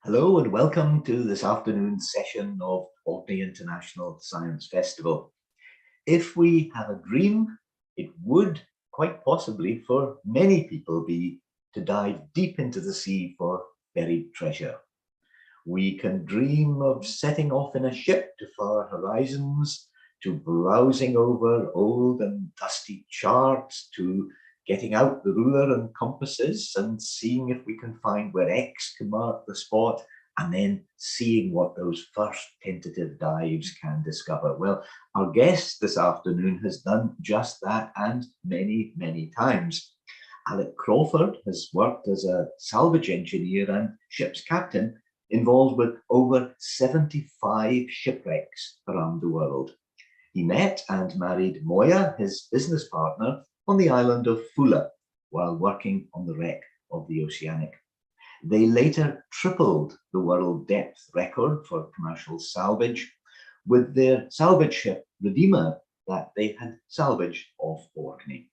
Hello and welcome to this afternoon's session of Orkney International Science Festival. If we have a dream, it would quite possibly for many people be to dive deep into the sea for buried treasure. We can dream of setting off in a ship to far horizons, to browsing over old and dusty charts, to getting out the ruler and compasses and seeing if we can find where X can mark the spot, and then seeing what those first tentative dives can discover. Well, our guest this afternoon has done just that, and many, many times. Alec Crawford has worked as a salvage engineer and ship's captain, involved with over 75 shipwrecks around the world. He met and married Moya, his business partner, on the island of Foula while working on the wreck of the Oceanic. They later tripled the world depth record for commercial salvage with their salvage ship Redeemer that they had salvaged off Orkney.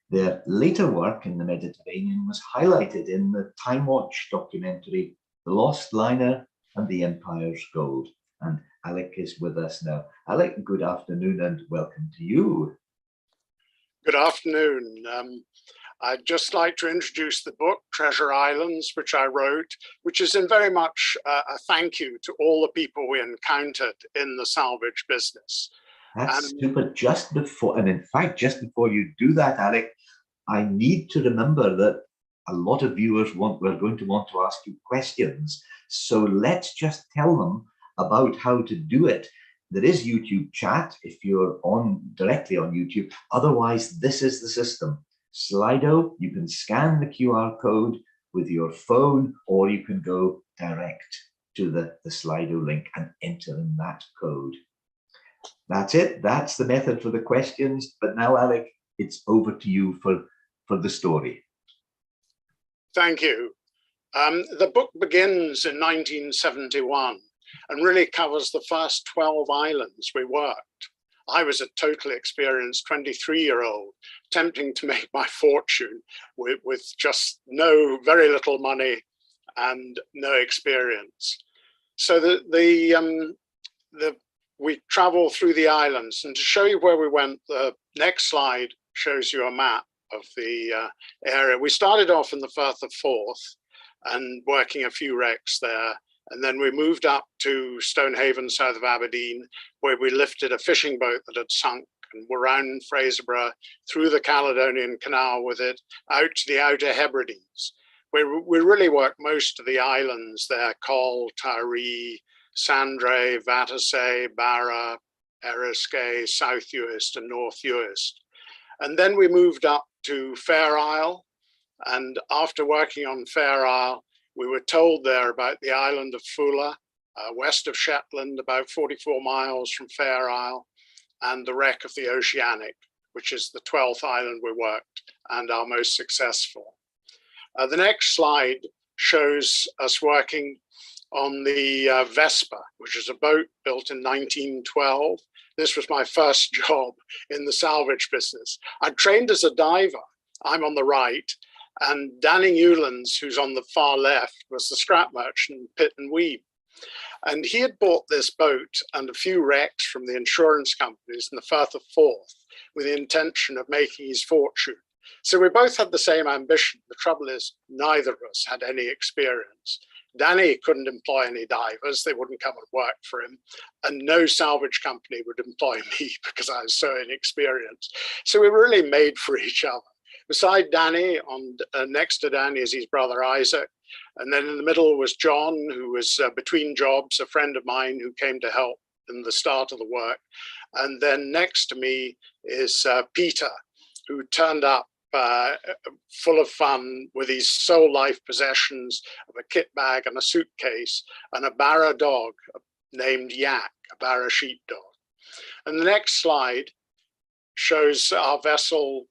Their later work in the Mediterranean was highlighted in the Time Watch documentary The Lost Liner and the Empire's Gold. And Alec is with us now. Alec, good afternoon and welcome to you. Good afternoon. I'd just like to introduce the book, Treasure Islands, which I wrote, which is in very much a thank you to all the people we encountered in the salvage business. That's super. Just before you do that, Alec, I need to remember that a lot of viewers we're going to want to ask you questions. So let's just tell them about how to do it. There is YouTube chat if you're directly on YouTube. Otherwise, this is the system. Slido, you can scan the QR code with your phone, or you can go direct to the Slido link and enter in that code. That's it. That's the method for the questions. But now, Alec, it's over to you for the story. Thank you. The book begins in 1971 and really covers the first 12 islands we worked. I was a totally experienced 23-year-old attempting to make my fortune with just very little money and no experience. So we travel through the islands, and to show you where we went, the next slide shows you a map of the area. We started off in the Firth of Forth and working a few wrecks there. And then we moved up to Stonehaven, south of Aberdeen, where we lifted a fishing boat that had sunk and were around Fraserburgh, through the Caledonian Canal with it, out to the Outer Hebrides, where we really worked most of the islands there: Coll, Tiree, Sandray, Vatersay, Barra, Eriskay, South Uist and North Uist. And then we moved up to Fair Isle, and after working on Fair Isle, we were told there about the island of Foula, west of Shetland, about 44 miles from Fair Isle, and the wreck of the Oceanic, which is the 12th island we worked and our most successful. The next slide shows us working on the Vespa, which is a boat built in 1912. This was my first job in the salvage business. I trained as a diver. I'm on the right. And Danny Newlands, who's on the far left, was the scrap merchant Pitt and Weed. And he had bought this boat and a few wrecks from the insurance companies in the Firth of Forth with the intention of making his fortune. So we both had the same ambition. The trouble is, neither of us had any experience. Danny couldn't employ any divers. They wouldn't come and work for him. And no salvage company would employ me because I was so inexperienced. So we really made for each other. Beside Danny, next to Danny is his brother Isaac. And then in the middle was John, who was between jobs, a friend of mine who came to help in the start of the work. And then next to me is Peter, who turned up full of fun with his sole life possessions of a kit bag and a suitcase and a Barra dog named Yak, a Barra sheepdog. And the next slide shows our vessel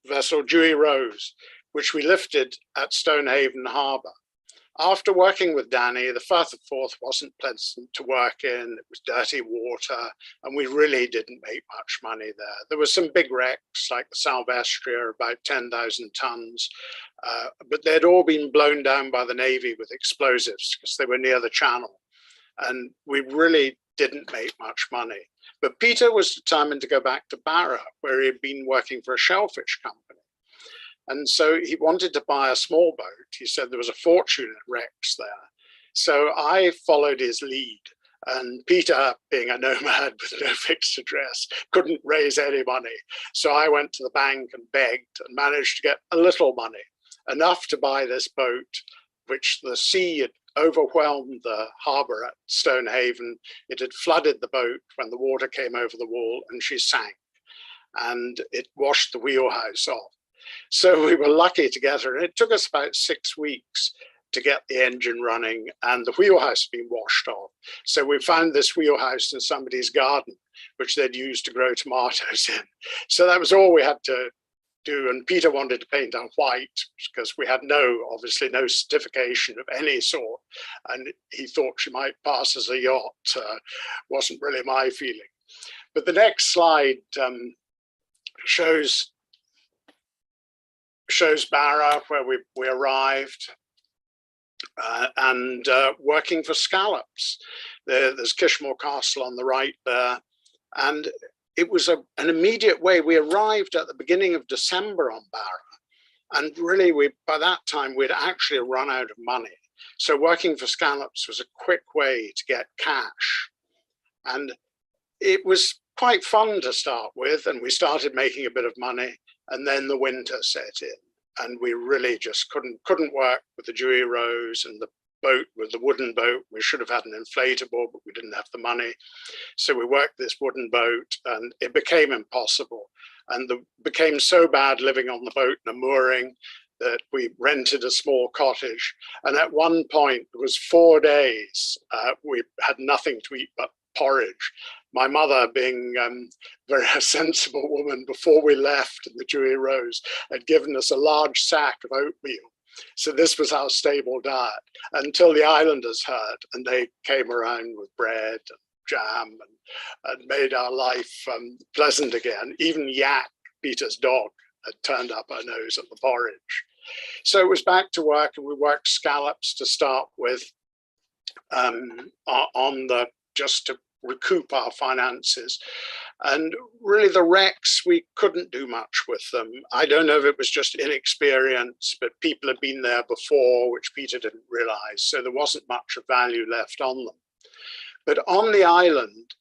vessel Dewey Rose, which we lifted at Stonehaven Harbour. After working with Danny, the Firth of Forth wasn't pleasant to work in. It was dirty water, and we really didn't make much money there. There were some big wrecks like the Salvage, about 10,000 tons, but they'd all been blown down by the Navy with explosives because they were near the channel, and we really didn't make much money. But Peter was determined to go back to Barra, where he'd been working for a shellfish company. And so he wanted to buy a small boat. He said there was a fortune in wrecks there. So I followed his lead. And Peter, being a nomad with no fixed address, couldn't raise any money. So I went to the bank and begged and managed to get a little money, enough to buy this boat, which the sea had overwhelmed the harbour at Stonehaven. It had flooded the boat when the water came over the wall, and she sank. And it washed the wheelhouse off. So we were lucky to get her. It took us about 6 weeks to get the engine running, and the wheelhouse had been washed off. So we found this wheelhouse in somebody's garden, which they'd used to grow tomatoes in. So that was all we had to do. And Peter wanted to paint her white because we had obviously no certification of any sort. And he thought she might pass as a yacht. Wasn't really my feeling. But the next slide shows Barra, where we arrived, and working for scallops. There's Kishmore Castle on the right there, and it was an immediate way. We arrived at the beginning of December on Barra, and really by that time we'd actually run out of money. So working for scallops was a quick way to get cash, and it was quite fun to start with, and we started making a bit of money. And then the winter set in, and we really just couldn't work with the Dewey Rose and the boat, with the wooden boat. We should have had an inflatable, but we didn't have the money. So we worked this wooden boat, and it became impossible. And it became so bad living on the boat in a mooring that we rented a small cottage. And at one point, it was 4 days, we had nothing to eat but porridge. My mother, being very sensible woman, before we left in the Dewey Rose, had given us a large sack of oatmeal. So this was our stable diet until the islanders heard, and they came around with bread and jam and made our life pleasant again. Even Yak, Peter's dog, had turned up her nose at the porridge. So it was back to work, and we worked scallops to start with, just to recoup our finances. And really the wrecks, we couldn't do much with them. I don't know if it was just inexperience, but people had been there before, which Peter didn't realize. So there wasn't much of value left on them. But on the island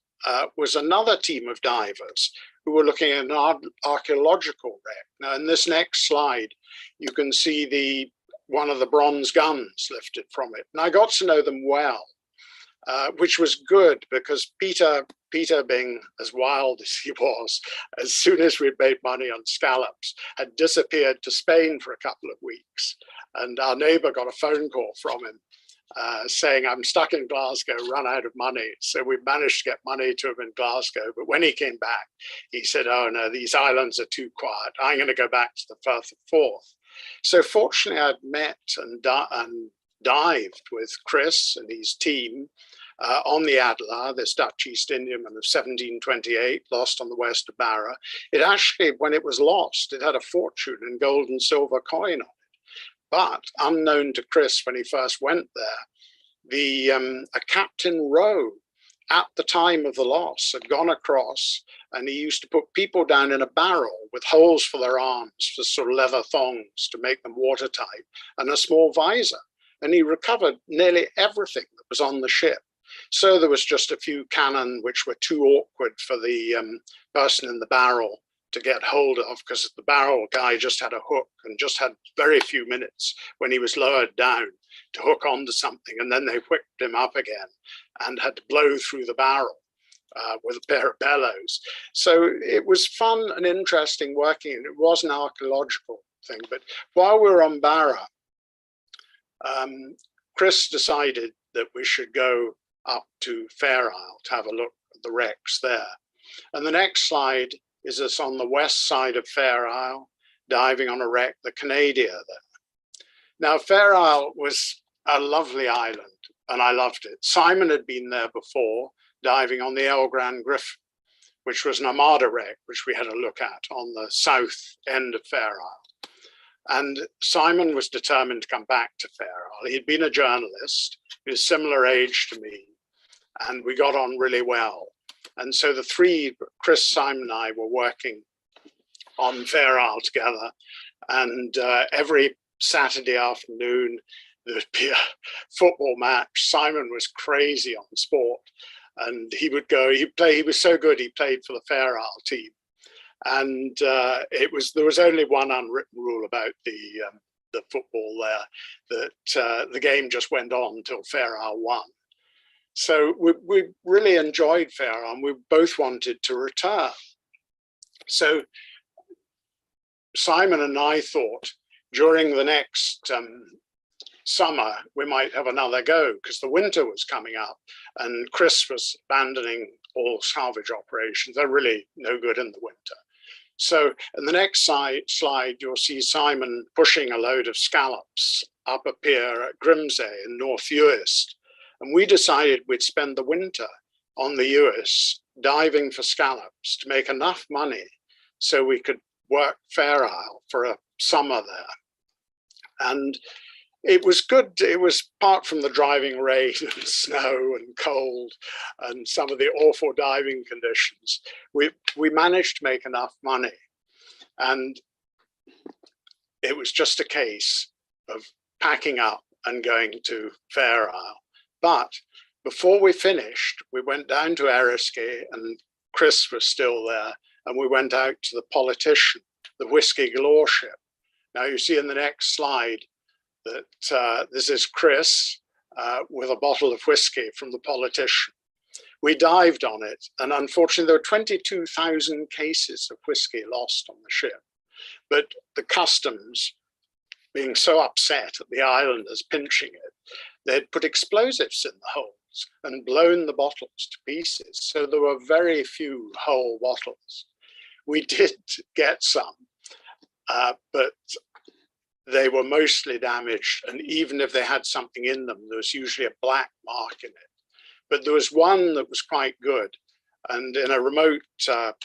was another team of divers who were looking at an archaeological wreck. Now in this next slide, you can see one of the bronze guns lifted from it. And I got to know them well. Which was good because Peter being as wild as he was, as soon as we'd made money on scallops, had disappeared to Spain for a couple of weeks. And our neighbor got a phone call from him saying, I'm stuck in Glasgow, run out of money. So we managed to get money to him in Glasgow. But when he came back, he said, oh no, these islands are too quiet. I'm going to go back to the Firth of Forth. So fortunately, I'd met and dived with Chris and his team on the Adelaide, this Dutch East Indiaman of 1728, lost on the west of Barra. It actually, when it was lost, it had a fortune in gold and silver coin on it. But unknown to Chris when he first went there, a Captain Rowe, at the time of the loss, had gone across, and he used to put people down in a barrel with holes for their arms, for sort of leather thongs to make them watertight, and a small visor. And he recovered nearly everything that was on the ship. So there was just a few cannon which were too awkward for the person in the barrel to get hold of, because the barrel guy just had a hook and just had very few minutes when he was lowered down to hook onto something, and then they whipped him up again and had to blow through the barrel with a pair of bellows. So it was fun and interesting working, and it was an archaeological thing. But while we were on Barra, Chris decided that we should go up to Fair Isle to have a look at the wrecks there. And the next slide is us on the west side of Fair Isle, diving on a wreck, the Canada there. Now, Fair Isle was a lovely island, and I loved it. Simon had been there before, diving on the El Gran Griffin, which was an Armada wreck, which we had a look at on the south end of Fair Isle. And Simon was determined to come back to Fair Isle. He'd been a journalist, he was similar age to me, and we got on really well. And so the three, Chris, Simon, and I, were working on Fair Isle together. And every Saturday afternoon, there'd be a football match. Simon was crazy on sport, and he would go, he'd play, he was so good, he played for the Fair Isle team. And there was only one unwritten rule about the football there, that the game just went on until Fair Isle won. So we really enjoyed Fair Isle, and we both wanted to return. So Simon and I thought during the next summer, we might have another go, because the winter was coming up and Chris was abandoning all salvage operations. They're really no good in the winter. So in the next slide, you'll see Simon pushing a load of scallops up a pier at Grimsay in North Uist. And we decided we'd spend the winter on the Uist diving for scallops to make enough money so we could work Fair Isle for a summer there. And it was good. It was, apart from the driving rain and snow and cold and some of the awful diving conditions, we managed to make enough money. And it was just a case of packing up and going to Fair Isle. But before we finished, we went down to Eriskay, and Chris was still there, and we went out to the Politician, the Whisky Galore ship. Now you see in the next slide that this is Chris with a bottle of whiskey from the Politician. We dived on it, and unfortunately there were 22,000 cases of whiskey lost on the ship. But the customs, being so upset at the islanders pinching it, they'd put explosives in the holes and blown the bottles to pieces. So there were very few whole bottles. We did get some, but they were mostly damaged. And even if they had something in them, there was usually a black mark in it. But there was one that was quite good. And in a remote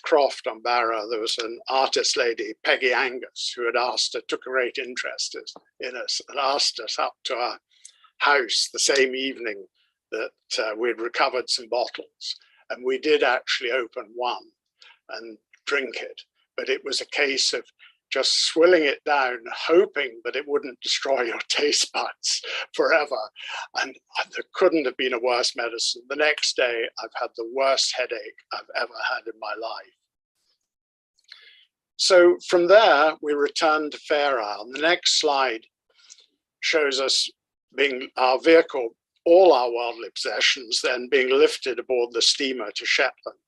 croft on Barra, there was an artist lady, Peggy Angus, who had took a great interest in us and asked us up to our house the same evening that we'd recovered some bottles. And we did actually open one and drink it. But it was a case of just swilling it down, hoping that it wouldn't destroy your taste buds forever. And there couldn't have been a worse medicine. The next day, I've had the worst headache I've ever had in my life. So from there, we returned to Fair Isle. And the next slide shows us being our vehicle, all our worldly possessions, then being lifted aboard the steamer to Shetland.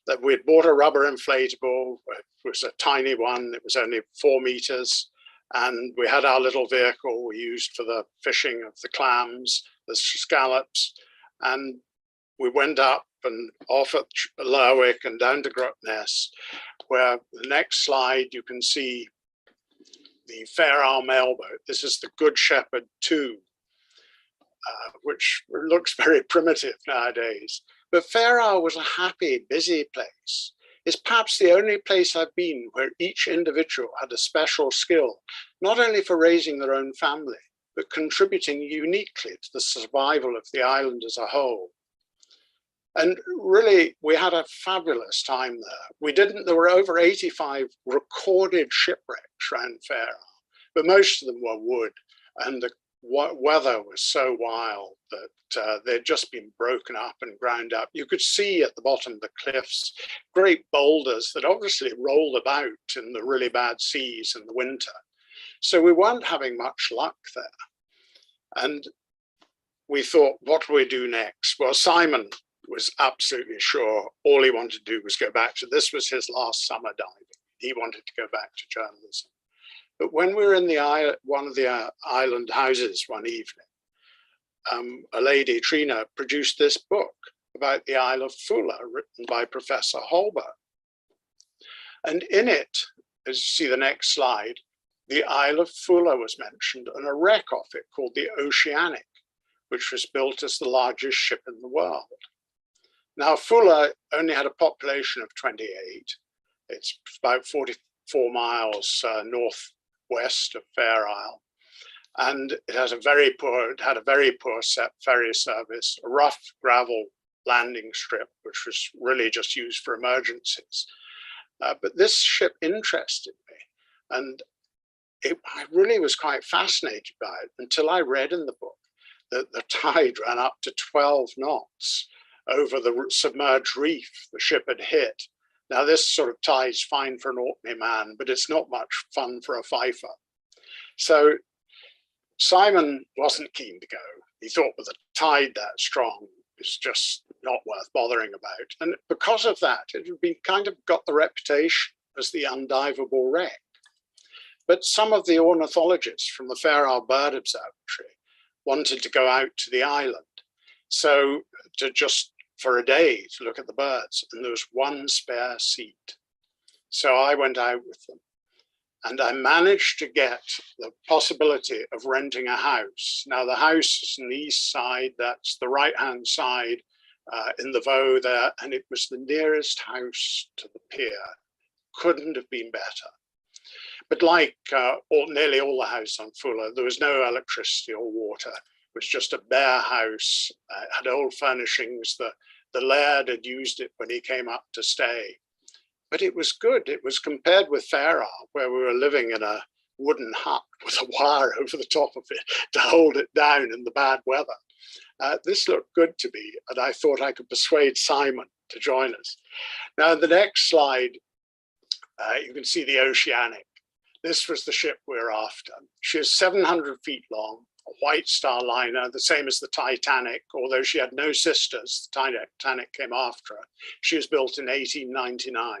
That we'd bought a rubber inflatable. It was a tiny one. It was only 4 meters. And we had our little vehicle we used for the fishing of the clams, the scallops. And we went up and off at Lerwick and down to Grotness, where the next slide you can see the Fair Isle mailboat. This is the Good Shepherd 2, which looks very primitive nowadays. But Fair Isle was a happy, busy place. It's perhaps the only place I've been where each individual had a special skill, not only for raising their own family, but contributing uniquely to the survival of the island as a whole. And really, we had a fabulous time there. There were over 85 recorded shipwrecks around Fair Isle, but most of them were wood, and the weather was so wild that they'd just been broken up and ground up. You could see at the bottom of the cliffs great boulders that obviously rolled about in the really bad seas in the winter. So we weren't having much luck there. And we thought, what do we do next? Well, Simon was absolutely sure all he wanted to do was go back to, this was his last summer diving. He wanted to go back to journalism. But when we were in one of the island houses one evening, a lady, Trina, produced this book about the Isle of Foula, written by Professor Holber. And in it, as you see the next slide, the Isle of Foula was mentioned and a wreck off it called the Oceanic, which was built as the largest ship in the world. Now, Foula only had a population of 28. It's about 44 miles northwest of Fair Isle. And it had a very poor ferry service, a rough gravel landing strip, which was really just used for emergencies. But this ship interested me, and I really was quite fascinated by it until I read in the book that the tide ran up to 12 knots over the submerged reef the ship had hit. Now, this sort of tide's fine for an Orkney man, but it's not much fun for a fifer. So Simon wasn't keen to go. He thought with a tide that strong, it's just not worth bothering about. And because of that, it had been kind of got the reputation as the undiveable wreck. But some of the ornithologists from the Fair Isle Bird Observatory wanted to go out to the island. So to just for a day to look at the birds, and there was one spare seat. So I went out with them, and I managed to get the possibility of renting a house. Now the house is on the east side, that's the right-hand side in the Vaux there, and it was the nearest house to the pier. Couldn't have been better. But like nearly all the houses on Foula, there was no electricity or water. It was just a bare house, had old furnishings. The laird had used it when he came up to stay. But it was good. It was compared with Fair Isle, where we were living in a wooden hut with a wire over the top of it to hold it down in the bad weather. This looked good to me, and I thought I could persuade Simon to join us. Now, in the next slide, you can see the Oceanic. This was the ship we were after. She was 700 feet long, a White Star Liner, the same as the Titanic, although she had no sisters. The Titanic came after her. She was built in 1899.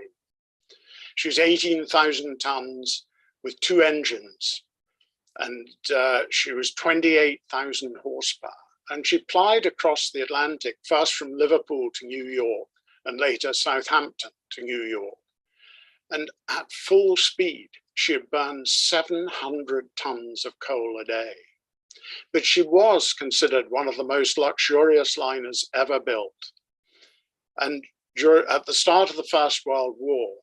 She was 18,000 tons with 2 engines, and she was 28,000 horsepower. And she plied across the Atlantic, first from Liverpool to New York, and later Southampton to New York. And at full speed, she had burned 700 tons of coal a day. But she was considered one of the most luxurious liners ever built. And at the start of the First World War,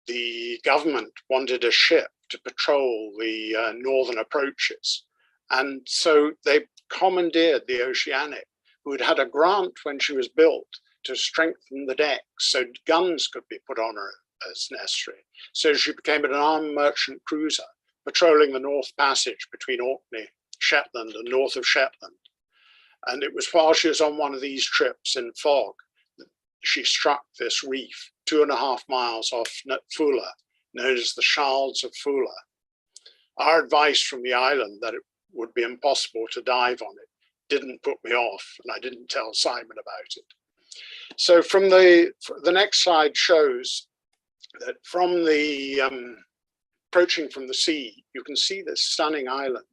the government wanted a ship to patrol the northern approaches. And so they commandeered the Oceanic, who had had a grant when she was built to strengthen the decks so guns could be put on her as necessary. So she became an armed merchant cruiser, patrolling the North Passage between Orkney, Shetland, and north of Shetland. And it was while she was on one of these trips in fog that she struck this reef 2.5 miles off Foula, known as the Shalds of Foula. Our advice from the island that it would be impossible to dive on it didn't put me off, and I didn't tell Simon about it. So from the next slide shows that from the approaching from the sea, you can see this stunning island,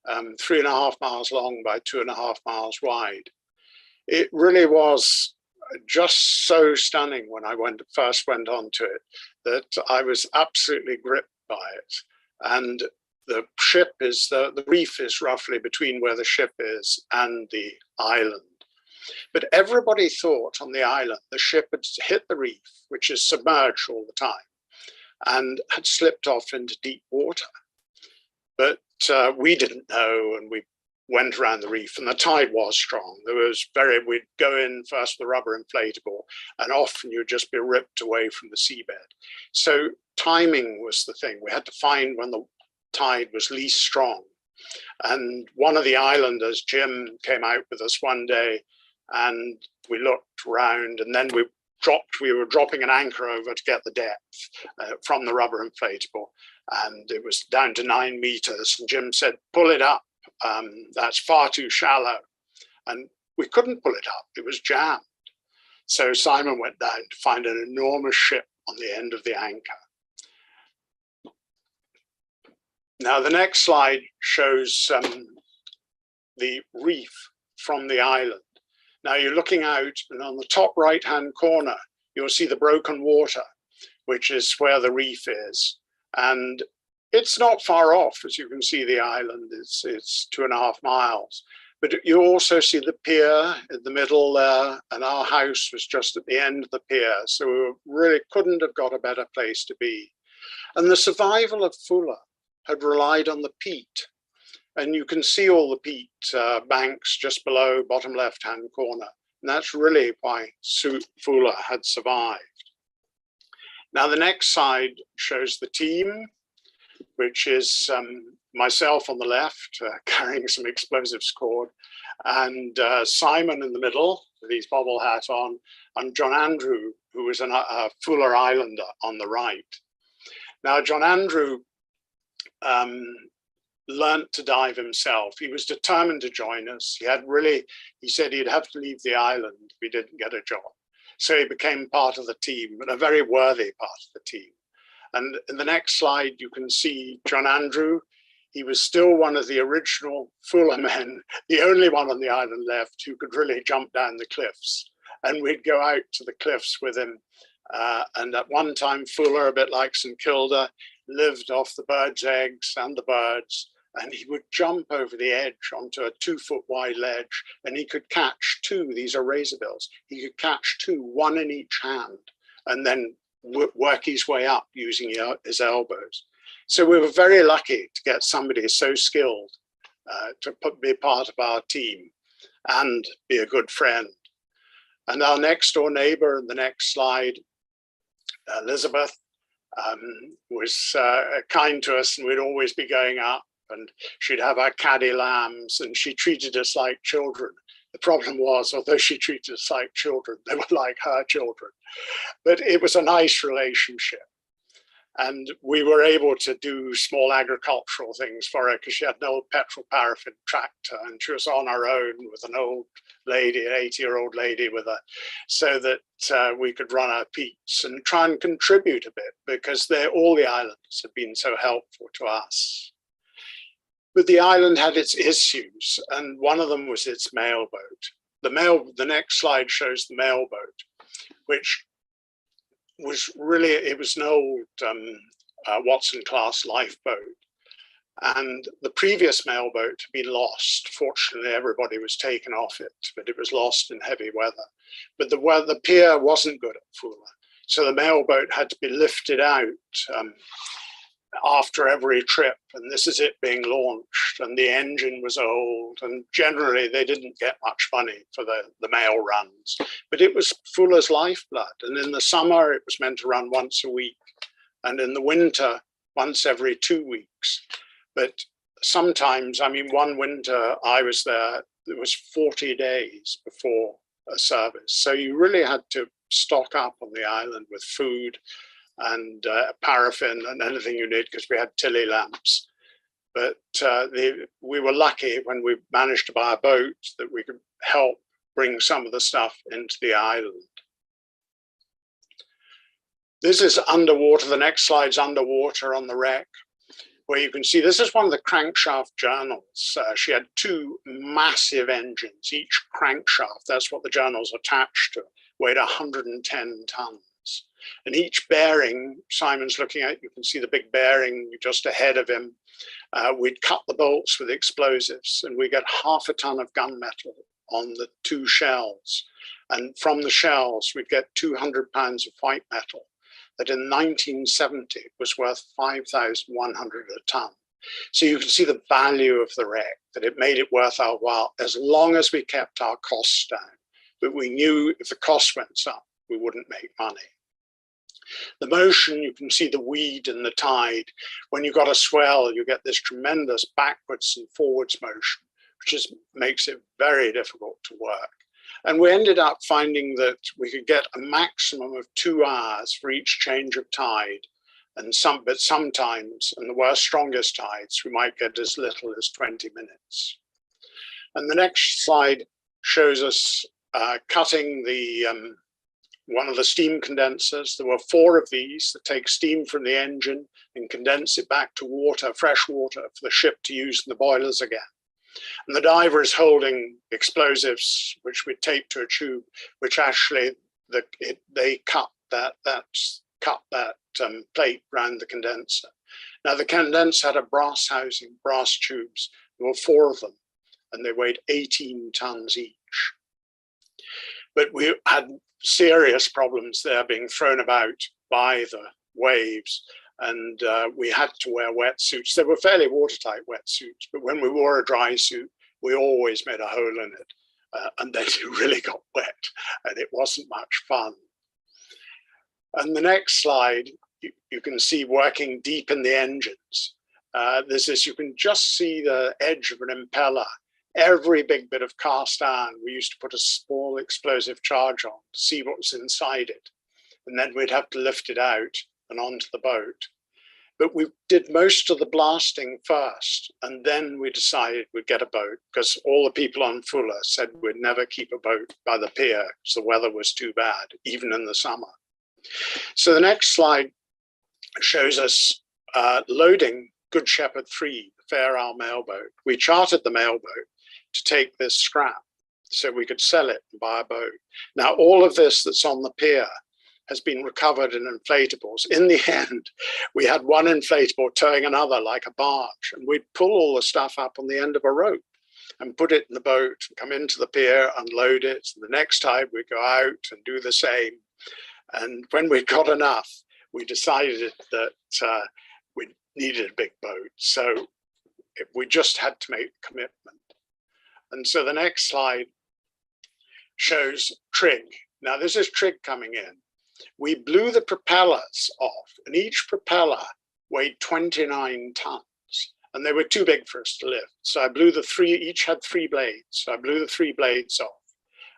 3.5 miles long by 2.5 miles wide. It really was just so stunning when I first went onto it that I was absolutely gripped by it. And the ship is, the reef is roughly between where the ship is and the island. But everybody thought on the island the ship had hit the reef, which is submerged all the time, and had slipped off into deep water. But we didn't know, and we went around the reef, and the tide was strong. We'd go in first with the rubber inflatable, and often you'd just be ripped away from the seabed. So timing was the thing. We had to find when the tide was least strong. And one of the islanders, Jim, came out with us one day, and we looked around, and then we were dropping an anchor over to get the depth from the rubber inflatable, and it was down to 9 meters. And Jim said, "Pull it up. That's far too shallow." And we couldn't pull it up. It was jammed. So Simon went down to find an enormous ship on the end of the anchor. Now, the next slide shows the reef from the island. Now you're looking out, and on the top right-hand corner, you'll see the broken water, which is where the reef is. And it's not far off, as you can see the island, it's 2.5 miles. But you also see the pier in the middle there, and our house was just at the end of the pier. So we really couldn't have got a better place to be. And the survival of Foula had relied on the peat. And you can see all the peat banks just below, bottom left-hand corner. And that's really why Foula had survived. Now, the next slide shows the team, which is myself on the left, carrying some explosives cord, and Simon in the middle with his bobble hat on, and John Andrew, who was a Foula Islander on the right. Now, John Andrew learnt to dive himself. He was determined to join us. He said he'd have to leave the island if he didn't get a job. So he became part of the team, and a very worthy part of the team. And in the next slide, you can see John Andrew. He was still one of the original Foula men, the only one on the island left who could really jump down the cliffs. And we'd go out to the cliffs with him. And at one time, Foula, a bit like St Kilda, lived off the birds' eggs and the birds. And he would jump over the edge onto a 2-foot wide ledge, and he could catch two. These are razorbills. He could catch two, one in each hand, and then work his way up using his elbows. So we were very lucky to get somebody so skilled to be part of our team and be a good friend. And our next door neighbor in the next slide, Elizabeth, was kind to us, and we'd always be going up, and she'd have our caddy lambs, and she treated us like children. The problem was, although she treated us like children, they were like her children. But it was a nice relationship. And we were able to do small agricultural things for her because she had an old petrol paraffin tractor, and she was on her own with an old lady, an 80-year-old lady with her, so that we could run our peats and try and contribute a bit, because all the islands have been so helpful to us. But the island had its issues, and one of them was its mailboat. The next slide shows the mailboat, which was really, it was an old Watson class lifeboat. And the previous mailboat had been lost. Fortunately, everybody was taken off it, but it was lost in heavy weather. But the pier wasn't good at Foula. So the mailboat had to be lifted out after every trip, and this is it being launched, and the engine was old, and generally they didn't get much money for the mail runs, but it was Foula's lifeblood. And in the summer it was meant to run once a week, and in the winter once every 2 weeks. But sometimes, I mean, one winter I was there, it was 40 days before a service, so you really had to stock up on the island with food and paraffin and anything you need, because we had Tilly lamps. But we were lucky when we managed to buy a boat that we could help bring some of the stuff into the island. This is underwater. The next slide's underwater on the wreck, where you can see this is one of the crankshaft journals. She had two massive engines. Each crankshaft, that's what the journal's attached to, weighed 110 tons. And each bearing, Simon's looking at, you can see the big bearing just ahead of him. We'd cut the bolts with explosives, and we get 1/2 ton of gunmetal on the two shells. And from the shells, we'd get 200 pounds of white metal that in 1970 was worth 5,100 a ton. So you can see the value of the wreck, that it made it worth our while as long as we kept our costs down. But we knew if the cost went up, we wouldn't make money. The motion, you can see the weed and the tide. When you've got a swell, you get this tremendous backwards and forwards motion, which makes it very difficult to work. And we ended up finding that we could get a maximum of 2 hours for each change of tide. But sometimes, in the strongest tides, we might get as little as 20 minutes. And the next slide shows us cutting one of the steam condensers. There were 4 of these that take steam from the engine and condense it back to water, fresh water, for the ship to use in the boilers again. And the diver is holding explosives, which we tape to a tube, which actually they cut that plate around the condenser. Now the condenser had a brass housing, brass tubes. There were 4 of them, and they weighed 18 tons each. But we had serious problems there being thrown about by the waves, and we had to wear wetsuits. They were fairly watertight wetsuits, but when we wore a dry suit, we always made a hole in it, and then it really got wet, and it wasn't much fun. And the next slide, you can see working deep in the engines. There's this, you can just see the edge of an impeller. Every big bit of cast iron, we used to put a small explosive charge on to see what was inside it. And then we'd have to lift it out and onto the boat. But we did most of the blasting first, and then we decided we'd get a boat, because all the people on Foula said we'd never keep a boat by the pier because the weather was too bad, even in the summer. So the next slide shows us loading Good Shepherd 3, the Fair Isle mailboat. We chartered the mailboat to take this scrap so we could sell it and buy a boat. Now, all of this that's on the pier has been recovered in inflatables. In the end, we had one inflatable towing another like a barge, and we'd pull all the stuff up on the end of a rope and put it in the boat, come into the pier, unload it. And the next time we'd go out and do the same. And when we got enough, we decided that we needed a big boat. So we just had to make a commitment. And so the next slide shows trig. Now this is trig coming in. We blew the propellers off, and each propeller weighed 29 tons, and they were too big for us to lift. So I blew the three, each had 3 blades. So I blew the 3 blades off,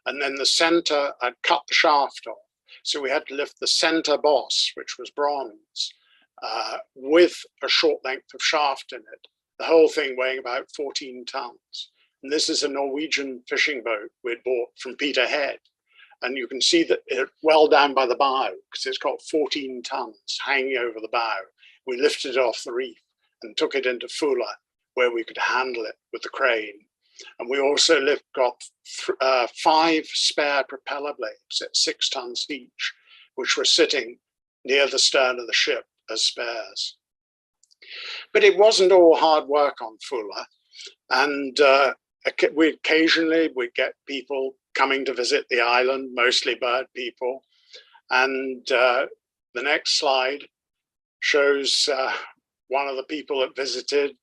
and then the center, I'd cut the shaft off. So we had to lift the center boss, which was bronze, with a short length of shaft in it. The whole thing weighing about 14 tons. And this is a Norwegian fishing boat we'd bought from Peterhead. And you can see that it well down by the bow, because it's got 14 tons hanging over the bow. We lifted it off the reef and took it into Foula, where we could handle it with the crane. And we also got 5 spare propeller blades at 6 tons each, which were sitting near the stern of the ship as spares. But it wasn't all hard work on Foula. And occasionally we'd get people coming to visit the island, mostly bird people. And the next slide shows one of the people that visited.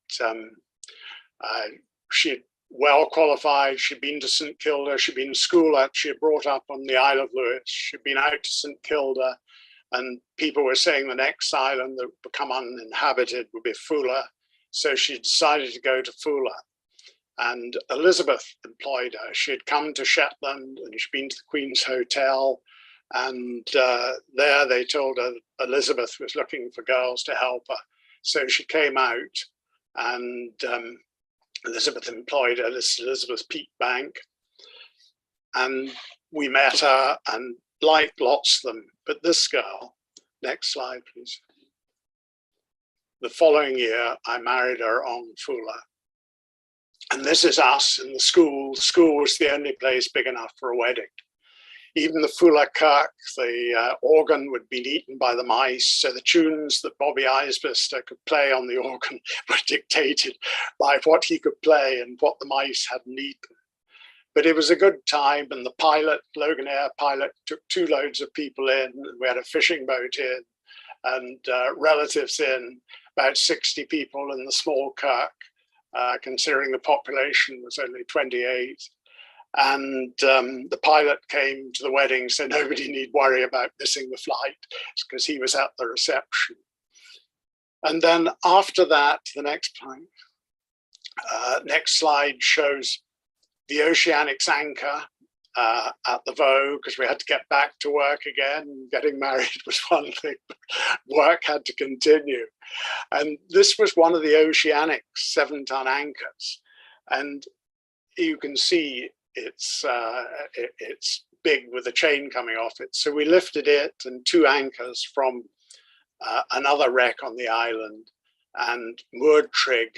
She'd well qualified, she'd been to St Kilda, she'd been to school at, she had brought up on the Isle of Lewis, she'd been out to St Kilda, and people were saying the next island that would become uninhabited would be Foula. So she decided to go to Foula. And Elizabeth employed her. She had come to Shetland and she'd been to the Queen's Hotel. And there they told her Elizabeth was looking for girls to help her. So she came out, and Elizabeth employed her. This is Elizabeth Peakbank. And we met her and liked lots of them. But this girl, next slide, please. The following year, I married her on Foula. And this is us in the school. School was the only place big enough for a wedding. Even the Foula Kirk, the organ would be eaten by the mice. So the tunes that Bobby Eisbister could play on the organ were dictated by what he could play and what the mice hadn't eaten. But it was a good time. And the pilot, Logan Air pilot, took 2 loads of people in. We had a fishing boat in and relatives in, about 60 people in the small Kirk. Considering the population was only 28. And the pilot came to the wedding, so nobody need worry about missing the flight, because he was at the reception. And then after that, the next slide shows the Oceanic's anchor at the Voe, because we had to get back to work again. Getting married was one thing, but work had to continue. And this was one of the Oceanic's 7-ton anchors. And you can see it's big with a chain coming off it. So we lifted it and 2 anchors from another wreck on the island and moored trig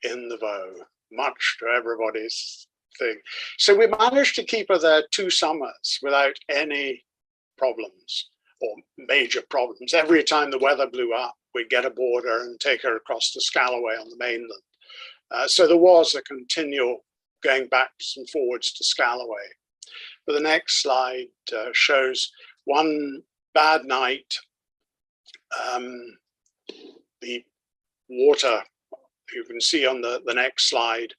in the Voe, much to everybody's thing. So we managed to keep her there 2 summers without any problems or major problems. Every time the weather blew up, we'd get aboard her and take her across to Scalloway on the mainland. So there was a continual going backwards and forwards to Scalloway. But the next slide shows one bad night. The water, you can see on the next slide,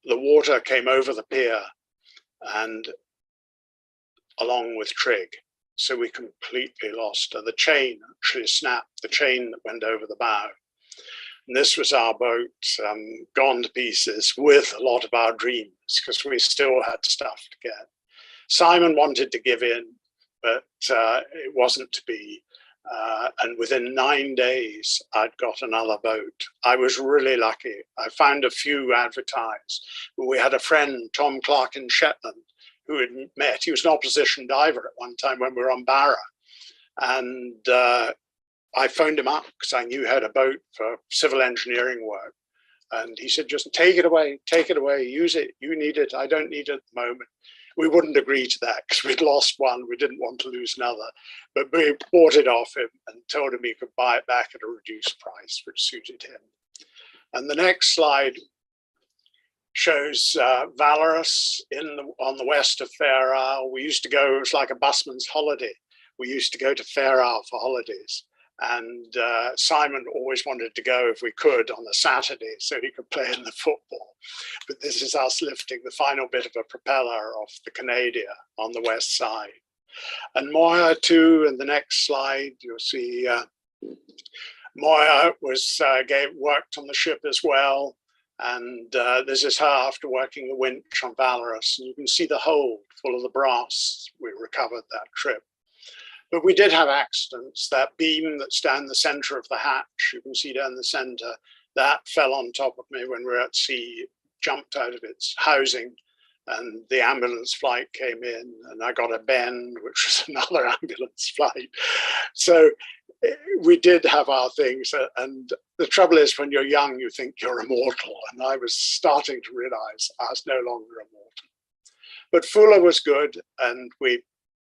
the water came over the pier and along with trig. So we completely lost her. The chain actually snapped, the chain that went over the bow. And this was our boat gone to pieces with a lot of our dreams because we still had stuff to get. Simon wanted to give in, but it wasn't to be. And within 9 days, I'd got another boat. I was really lucky. I found a few advertised. We had a friend, Tom Clark in Shetland, who had met. He was an opposition diver at one time when we were on Barra. And I phoned him up because I knew he had a boat for civil engineering work. And he said, just take it away, use it. You need it, I don't need it at the moment. We wouldn't agree to that because we'd lost one. We didn't want to lose another. But we bought it off him and told him he could buy it back at a reduced price, which suited him. And the next slide shows Valorous on the west of Fair Isle. We used to go, it was like a busman's holiday. We used to go to Fair Isle for holidays. And Simon always wanted to go if we could on a Saturday so he could play in the football. But this is us lifting the final bit of a propeller off the Canada on the west side. And Moya too, in the next slide, you'll see Moya was worked on the ship as well. And this is her after working the winch on Valorous. And you can see the hold full of the brass. We recovered that trip. But we did have accidents. That beam that's down the center of the hatch, you can see down the center, that fell on top of me when we were at sea, jumped out of its housing, and the ambulance flight came in, and I got a bend, which was another ambulance flight. So we did have our things. And the trouble is, when you're young, you think you're immortal. And I was starting to realize I was no longer immortal. But Foula was good, and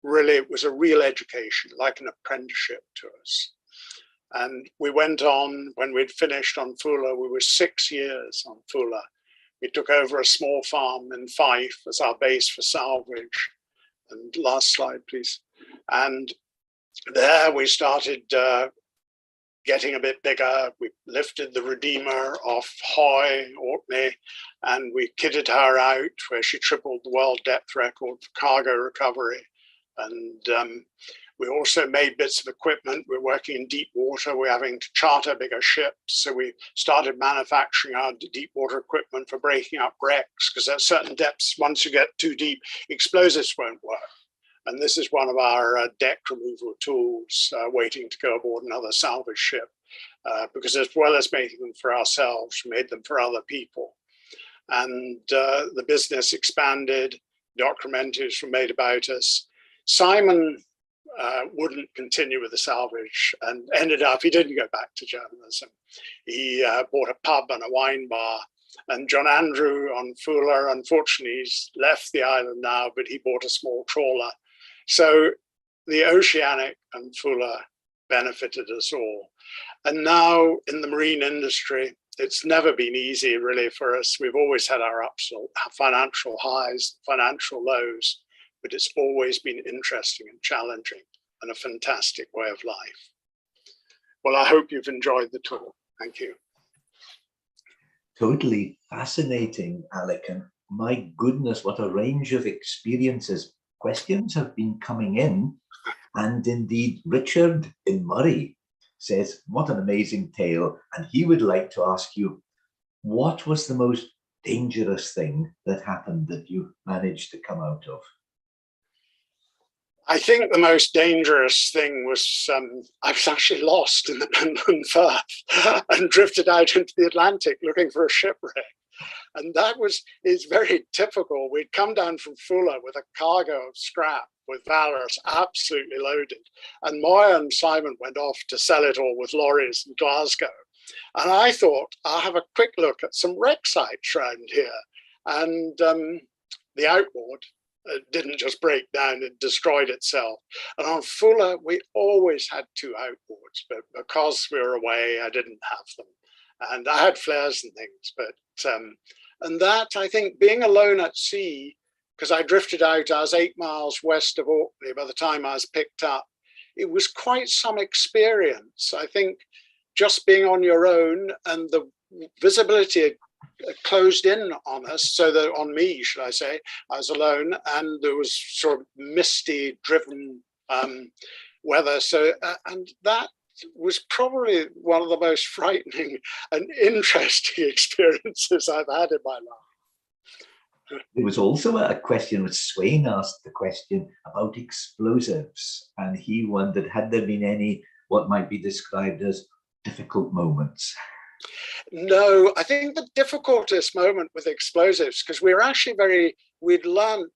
it was a real education, like an apprenticeship to us. And we went on, when we'd finished on Foula, we were 6 years on Foula. We took over a small farm in Fife as our base for Salvage. And last slide, please. And there we started getting a bit bigger. We lifted the Redeemer off Hoy, Orkney, and we kitted her out where she tripled the world depth record for cargo recovery. And we also made bits of equipment. We're working in deep water. We're having to charter bigger ships. So we started manufacturing our deep water equipment for breaking up wrecks, because at certain depths, once you get too deep, explosives won't work. And this is one of our deck removal tools waiting to go aboard another salvage ship, because as well as making them for ourselves, we made them for other people. And the business expanded, documentaries were made about us. Simon wouldn't continue with the salvage and ended up, he didn't go back to journalism. He bought a pub and a wine bar. And John Andrew on Foula, unfortunately, he's left the island now, but he bought a small trawler. So the Oceanic and Foula benefited us all. And now in the marine industry, it's never been easy really for us. We've always had our ups, financial highs, financial lows, but it's always been interesting and challenging and a fantastic way of life. Well, I hope you've enjoyed the talk. Thank you. Totally fascinating, Alec, and my goodness, what a range of experiences. Questions have been coming in, and indeed Richard in Murray says, what an amazing tale, and he would like to ask you, what was the most dangerous thing that happened that you managed to come out of? I think the most dangerous thing was I was actually lost in the Penland Firth and drifted out into the Atlantic looking for a shipwreck. And that is very typical. We'd come down from Foula with a cargo of scrap with Valorous absolutely loaded. And Moya and Simon went off to sell it all with lorries in Glasgow. And I thought, I'll have a quick look at some wreck sites around here. And the outboard didn't just break down, it destroyed itself. And on Foula, we always had 2 outboards, but because we were away, I didn't have them. And I had flares and things, but And that, I think, being alone at sea, because I drifted out, I was 8 miles west of Orkney by the time I was picked up, it was quite some experience. I think just being on your own, and the visibility closed in on us, so that on me, should I say, I was alone, and there was sort of misty driven weather. So, and that was probably one of the most frightening and interesting experiences I've had in my life. There was also a question which Swain asked the question about explosives, and he wondered, had there been any what might be described as difficult moments? No, I think the difficultest moment with explosives, because we were actually I'd learned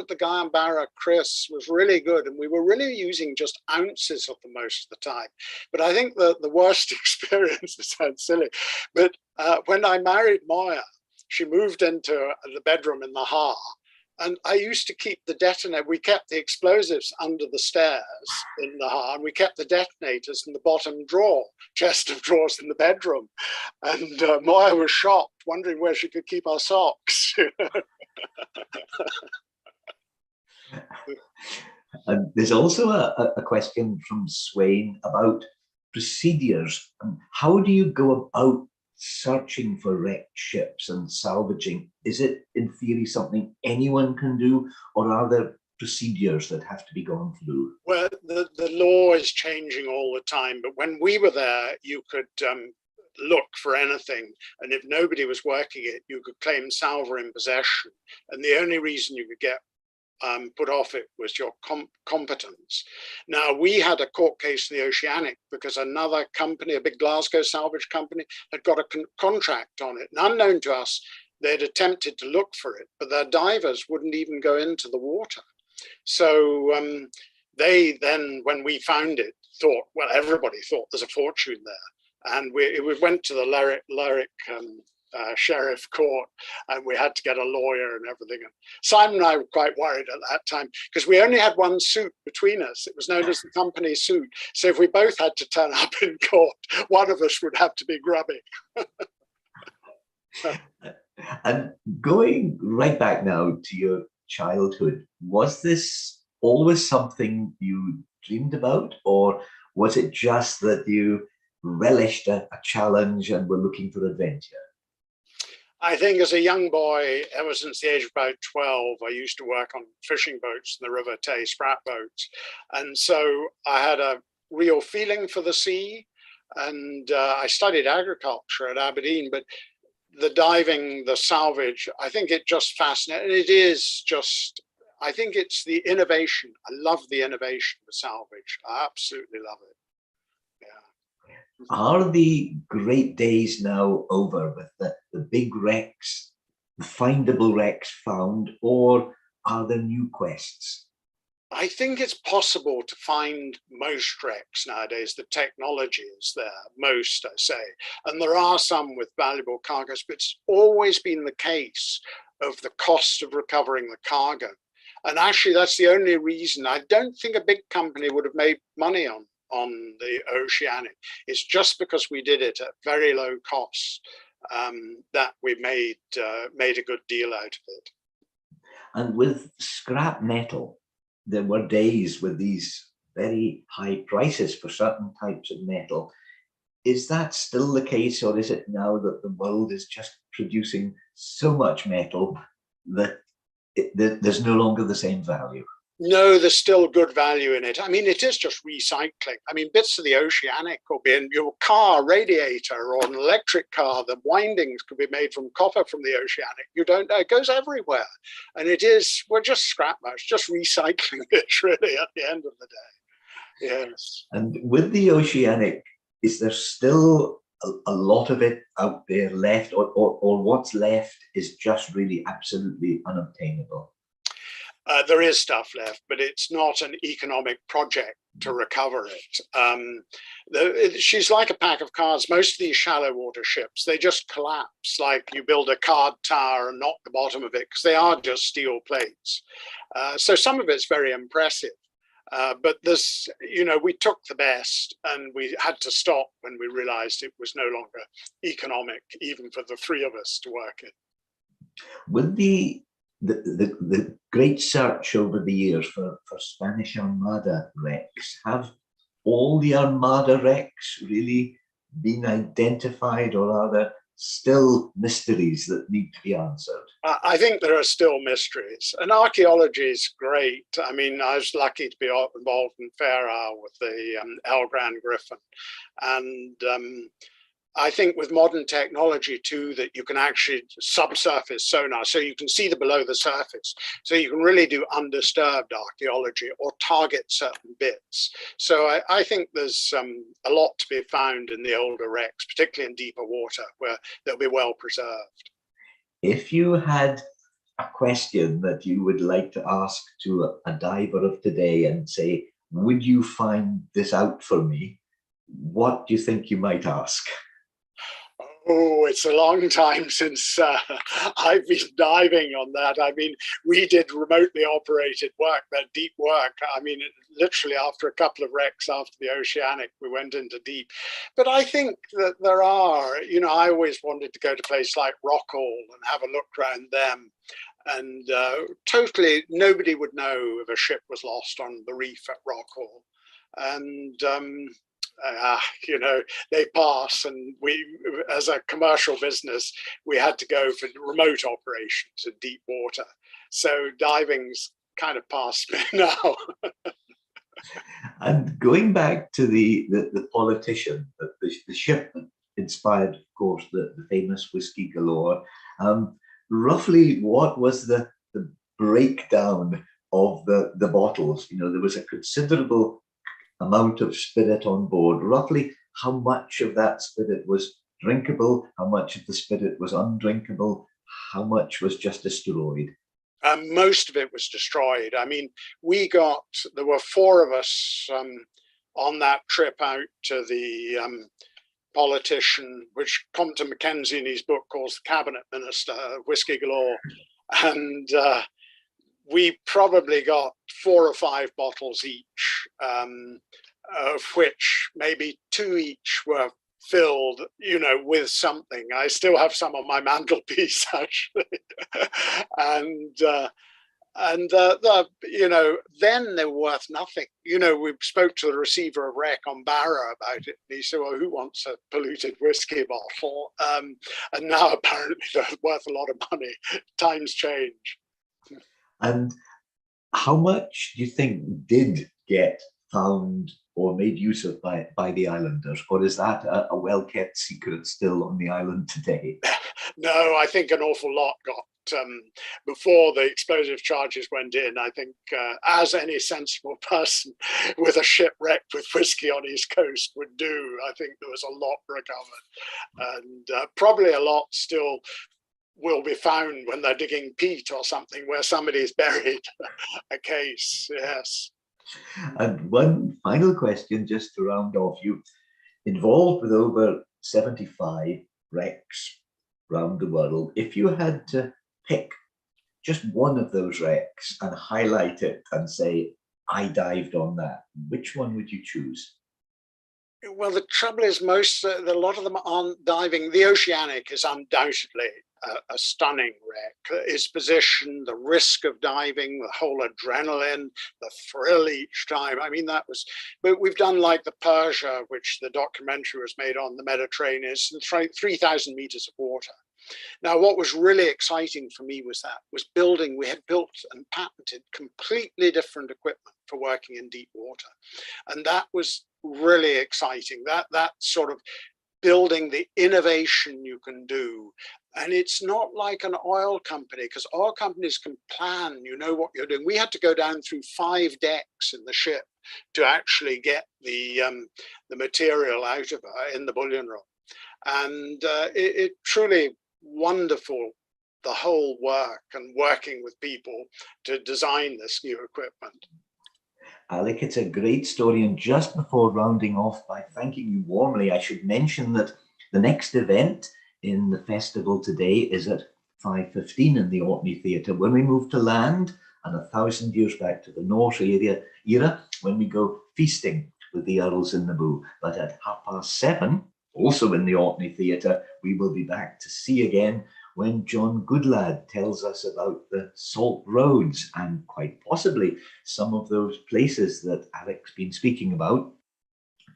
the guy on Barra, Chris, was really good, and we were really using just ounces of them most of the time. But I think the worst experience, it sounds silly, but when I married Moya, she moved into the bedroom in the Ha, and I used to keep the detonator. We kept the explosives under the stairs in the Ha, and we kept the detonators in the bottom drawer, chest of drawers in the bedroom. And Moya was shocked, wondering where she could keep our socks. And there's also a question from Swain about procedures. How do you go about searching for wrecked ships and salvaging? Is it in theory something anyone can do, or are there procedures that have to be gone through? Well, the law is changing all the time, but when we were there, you could look for anything, and if nobody was working it, you could claim salver in possession, and the only reason you could get put off it was your competence. Now, we had a court case in the Oceanic because another company, a big Glasgow salvage company, had got a contract on it. And unknown to us, they'd attempted to look for it, but their divers wouldn't even go into the water. So they then, when we found it, thought, well, everybody thought there's a fortune there. And we went to the Lerwick sheriff court, and we had to get a lawyer and everything. And Simon and I were quite worried at that time because we only had one suit between us. It was known as the company suit. So if we both had to turn up in court, one of us would have to be grubbing. And going right back now to your childhood, was this always something you dreamed about, or was it just that you relished a challenge and were looking for adventure? I think as a young boy, ever since the age of about 12, I used to work on fishing boats in the River Tay, sprat boats. And so I had a real feeling for the sea. And I studied agriculture at Aberdeen, but the diving, the salvage, I think it just fascinates. It is just, I think it's the innovation. I love the innovation of salvage. I absolutely love it. Are the great days now over with the big wrecks, the findable wrecks found, or are there new quests? I think it's possible to find most wrecks nowadays. The technology is there, most, I say. And there are some with valuable cargoes, but it's always been the case of the cost of recovering the cargo. And actually, that's the only reason. I don't think a big company would have made money on the Oceanic. It's just because we did it at very low cost that we made a good deal out of it. And with scrap metal, there were days with these very high prices for certain types of metal. Is that still the case, or is it now that the world is just producing so much metal that there's no longer the same value? No, there's still good value in it. I mean, it is just recycling. I mean, bits of the Oceanic could be in your car radiator or an electric car. The windings could be made from copper from the Oceanic. You don't know, it goes everywhere. And it is, we're just scrap much, just recycling it really at the end of the day. Yes. And with the Oceanic, is there still a lot of it out there left, or what's left is just really absolutely unobtainable? There is stuff left, but it's not an economic project to recover it. She's like a pack of cards. Most of these shallow water ships, they just collapse. Like you build a card tower and knock the bottom of it because they are just steel plates. So some of it's very impressive. But this, you know, we took the best and we had to stop when we realized it was no longer economic, even for the three of us to work it. With the great search over the years for Spanish Armada wrecks, have all the Armada wrecks really been identified, or are there still mysteries that need to be answered? I think there are still mysteries, and archaeology is great. I mean, I was lucky to be involved in Fair Isle with the El Gran Griffin, and I think with modern technology too, that you can actually subsurface sonar, so you can see the below the surface, so you can really do undisturbed archaeology or target certain bits. So I think there's a lot to be found in the older wrecks, particularly in deeper water, where they'll be well preserved. If you had a question that you would like to ask to a diver of today and say, would you find this out for me? What do you think you might ask? Oh, it's a long time since I've been diving on that. I mean, we did remotely operated work, that deep work. I mean, literally after a couple of wrecks after the Oceanic, we went into deep. But I think that there are, you know, I always wanted to go to places like Rockall and have a look around them. And totally nobody would know if a ship was lost on the reef at Rockall. And you know, they pass, and we, as a commercial business, we had to go for remote operations in deep water. So diving's kind of past me now. And going back to the politician, the ship that inspired, of course, the famous Whisky Galore, roughly what was the breakdown of the bottles? You know, there was a considerable amount of spirit on board. Roughly how much of that spirit was drinkable, how much of the spirit was undrinkable, how much was just destroyed? Most of it was destroyed. I mean, there were four of us on that trip out to the politician, which Compton Mackenzie in his book calls the cabinet minister, Whisky Galore. And we probably got 4 or 5 bottles each, of which maybe 2 each were filled, you know, with something. I still have some on my mantelpiece, actually. and you know, then they were worth nothing. You know, we spoke to the receiver of wreck on Barra about it, and he said, well, who wants a polluted whiskey bottle? And now apparently they're worth a lot of money. Times change. And how much do you think did get found or made use of by the islanders? Or is that a well-kept secret still on the island today? No, I think an awful lot got, before the explosive charges went in, I think as any sensible person with a shipwreck with whiskey on his coast would do, I think there was a lot recovered. And probably a lot still will be found when they're digging peat or something where somebody's buried a case. Yes. And one final question just to round off. You involved with over 75 wrecks around the world. If you had to pick just one of those wrecks and highlight it and say, I dived on that, which one would you choose? Well, the trouble is a lot of them aren't diving. The Oceanic is undoubtedly a stunning wreck. Its position, the risk of diving, the whole adrenaline, the thrill each time. I mean, but we've done like the Persia, which the documentary was made on the Mediterranean, it's 3,000 meters of water. Now, what was really exciting for me was we had built and patented completely different equipment for working in deep water. And that was really exciting, that sort of building the innovation you can do. And it's not like an oil company, because oil companies can plan, you know what you're doing. We had to go down through 5 decks in the ship to actually get the material out of her in the bullion room. And it truly wonderful, the whole work and working with people to design this new equipment. Alec, it's a great story. And just before rounding off by thanking you warmly, I should mention that the next event in the festival today is at 5:15 in the Orkney Theatre. When we move to land and 1,000 years back to the Norse era, when we go feasting with the Earls in the Boo. But at 7:30, also in the Orkney Theatre, we will be back to sea again when John Goodlad tells us about the salt roads and quite possibly some of those places that Alec's been speaking about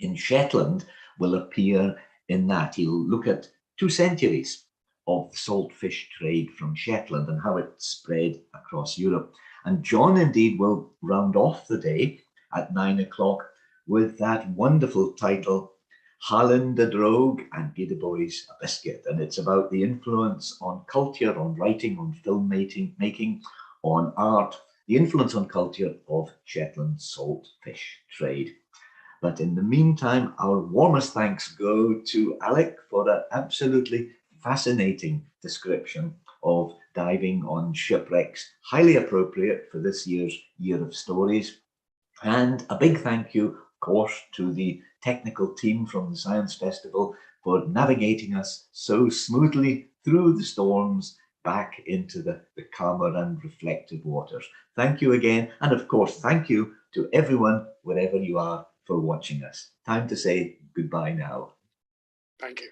in Shetland will appear in that. He'll look at 2 centuries of the salt fish trade from Shetland and how it spread across Europe. And John indeed will round off the day at 9 o'clock with that wonderful title, Harlan the Drogue and Gide Boys a Biscuit. And it's about the influence on culture, on writing, on film making, on art, the influence on culture of Shetland's salt fish trade. But in the meantime, our warmest thanks go to Alec for an absolutely fascinating description of diving on shipwrecks, highly appropriate for this year's Year of Stories. And a big thank you, of course, to the technical team from the Science Festival for navigating us so smoothly through the storms back into the calmer and reflective waters. Thank you again. And of course, thank you to everyone, wherever you are, for watching us. Time to say goodbye now. Thank you.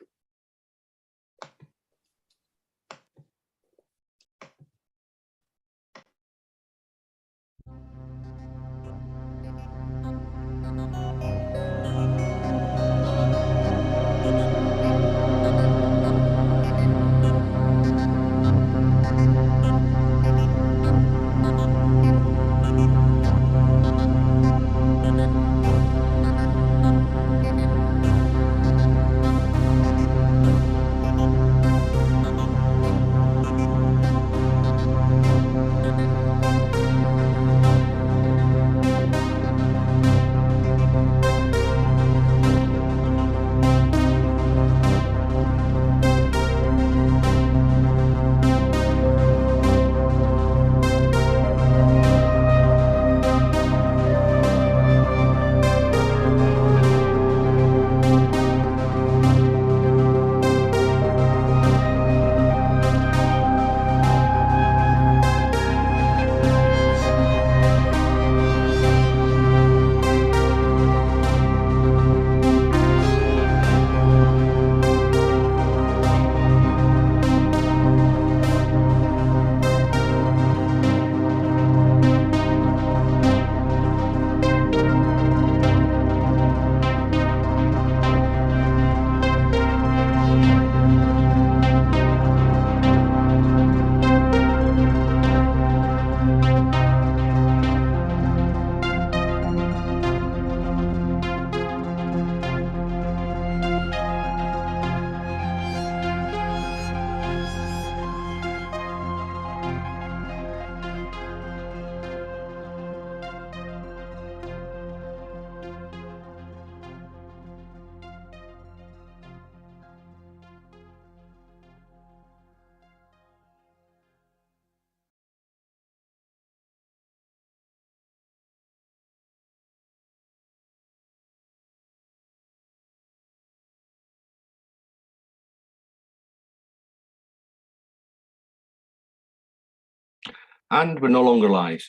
And we're no longer live.